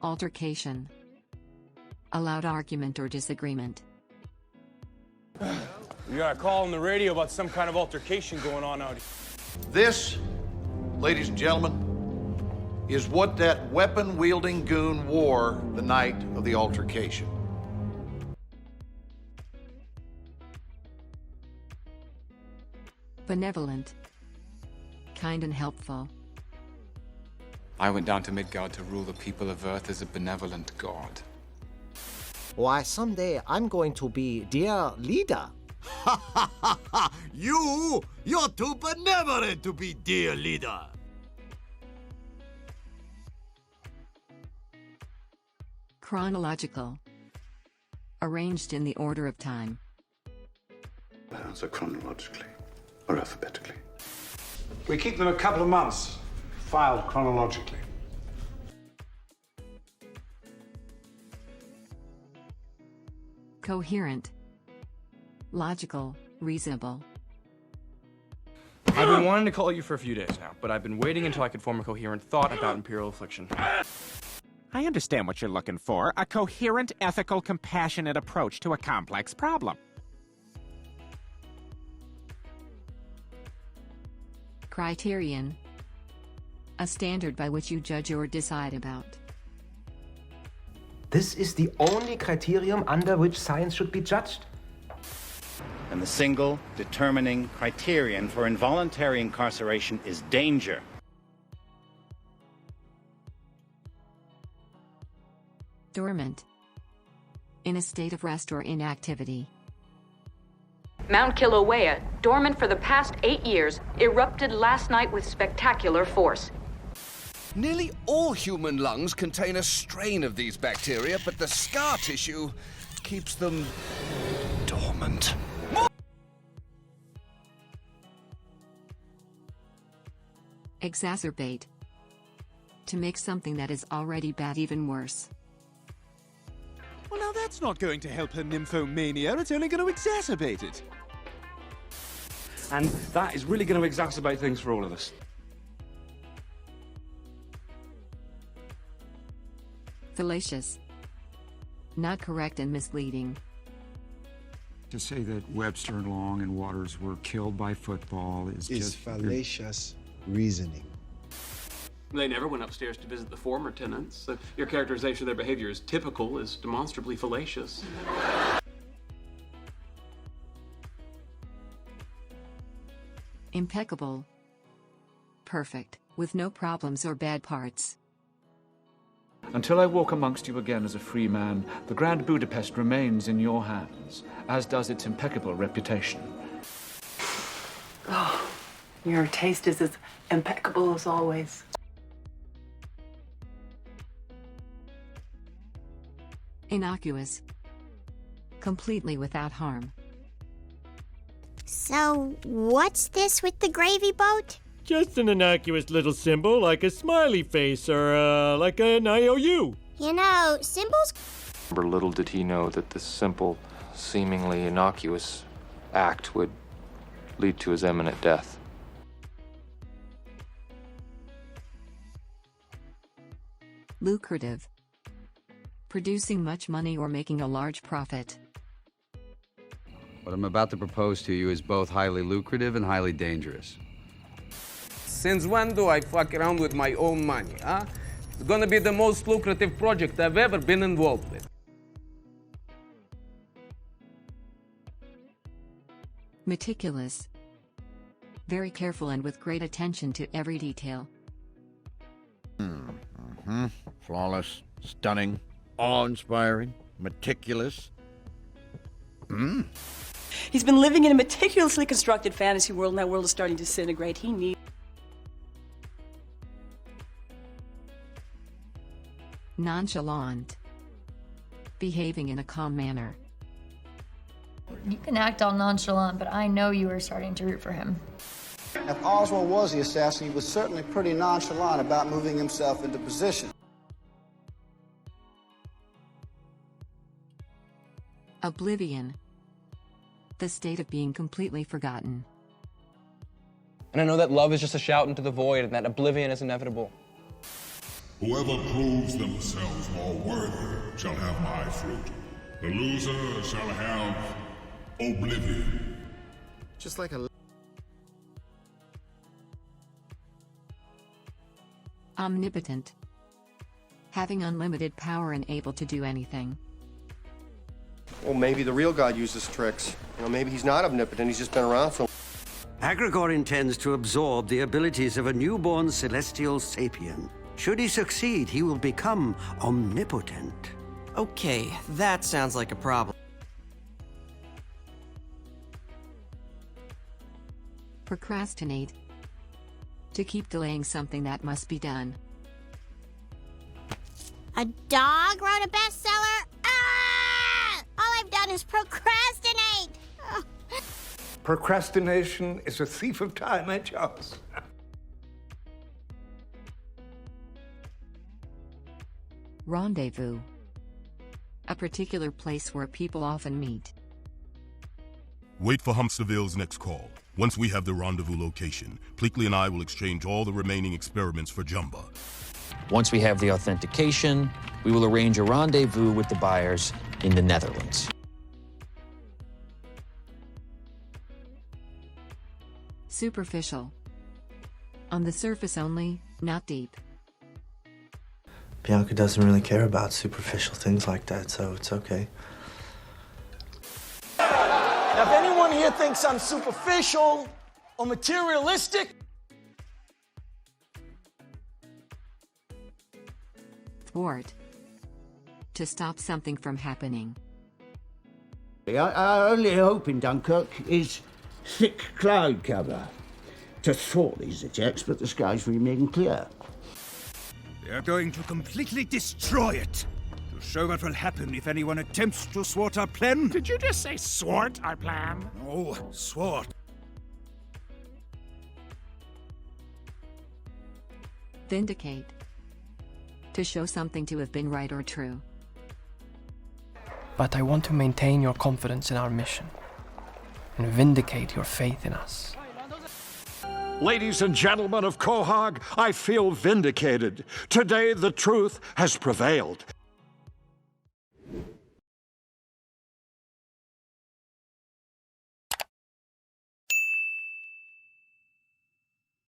Altercation. A loud argument or disagreement. We got a call on the radio about some kind of altercation going on out here. This, ladies and gentlemen, is what that weapon-wielding goon wore the night of the altercation. Benevolent. Kind and helpful. I went down to Midgard to rule the people of Earth as a benevolent god. Why, someday I'm going to be their leader. You're too benevolent to be dear leader. Chronological. Arranged in the order of time. So chronologically or alphabetically? We keep them a couple of months, filed chronologically. Coherent. Logical, reasonable. I've been wanting to call you for a few days now, but I've been waiting until I could form a coherent thought about Imperial affliction. I understand what you're looking for. A coherent, ethical, compassionate approach to a complex problem. Criterion. A standard by which you judge or decide about. This is the only criterion under which science should be judged. And the single determining criterion for involuntary incarceration is danger. Dormant. In a state of rest or inactivity. Mount Kilauea, dormant for the past 8 years, erupted last night with spectacular force. Nearly all human lungs contain a strain of these bacteria, but the scar tissue keeps them dormant. Exacerbate. To make something that is already bad even worse. Well, now that's not going to help her nymphomania. It's only going to exacerbate it. And that is really going to exacerbate things for all of us. Fallacious. Not correct and misleading. To say that Webster and Long and Waters were killed by football is just fallacious reasoning. They never went upstairs to visit the former tenants. So your characterization of their behavior as typical is demonstrably fallacious. Impeccable. Perfect, with no problems or bad parts. Until I walk amongst you again as a free man, the Grand Budapest remains in your hands, as does its impeccable reputation. Oh, your taste is as impeccable as always. Innocuous. Completely without harm. So, what's this with the gravy boat? Just an innocuous little symbol like a smiley face or like an IOU. You know, symbols... Little did he know that this simple, seemingly innocuous act would lead to his imminent death. Lucrative. Producing much money or making a large profit. What I'm about to propose to you is both highly lucrative and highly dangerous. Since when do I fuck around with my own money, huh? It's gonna be the most lucrative project I've ever been involved with. Meticulous. Very careful and with great attention to every detail. Flawless, stunning, awe-inspiring, meticulous. He's been living in a meticulously constructed fantasy world, and that world is starting to disintegrate. He needs... Nonchalant. Behaving in a calm manner. You can act all nonchalant, but I know you are starting to root for him. If Oswald was the assassin, he was certainly pretty nonchalant about moving himself into position. Oblivion. The state of being completely forgotten. And I know that love is just a shout into the void and that oblivion is inevitable. Whoever proves themselves more worthy shall have my fruit. The loser shall have oblivion. Just like a... Omnipotent. Having unlimited power and able to do anything. Well, maybe the real God uses tricks. Maybe he's not omnipotent, he's just been around for... Agrigor intends to absorb the abilities of a newborn celestial sapien. Should he succeed, he will become omnipotent. Okay, that sounds like a problem. Procrastinate. To keep delaying something that must be done. A dog wrote a bestseller? Ah! All I've done is procrastinate. Oh. Procrastination is a thief of time, eh, Charles? Rendezvous. A particular place where people often meet. Wait for Humpsterville's next call. Once we have the rendezvous location, Pleakley and I will exchange all the remaining experiments for Jumba. Once we have the authentication, we will arrange a rendezvous with the buyers in the Netherlands. Superficial. On the surface only, not deep. Bianca doesn't really care about superficial things like that, so it's okay. Now, if anyone here thinks I'm superficial or materialistic... Thwart. To stop something from happening. Our only hope in Dunkirk is thick cloud cover. To thwart these attacks, but the skies remain clear. They are going to completely destroy it. To show what will happen if anyone attempts to thwart our plan. Did you just say thwart our plan? No, thwart. Vindicate. To show something to have been right or true. But I want to maintain your confidence in our mission and vindicate your faith in us. Ladies and gentlemen of Quahog, I feel vindicated. Today the truth has prevailed.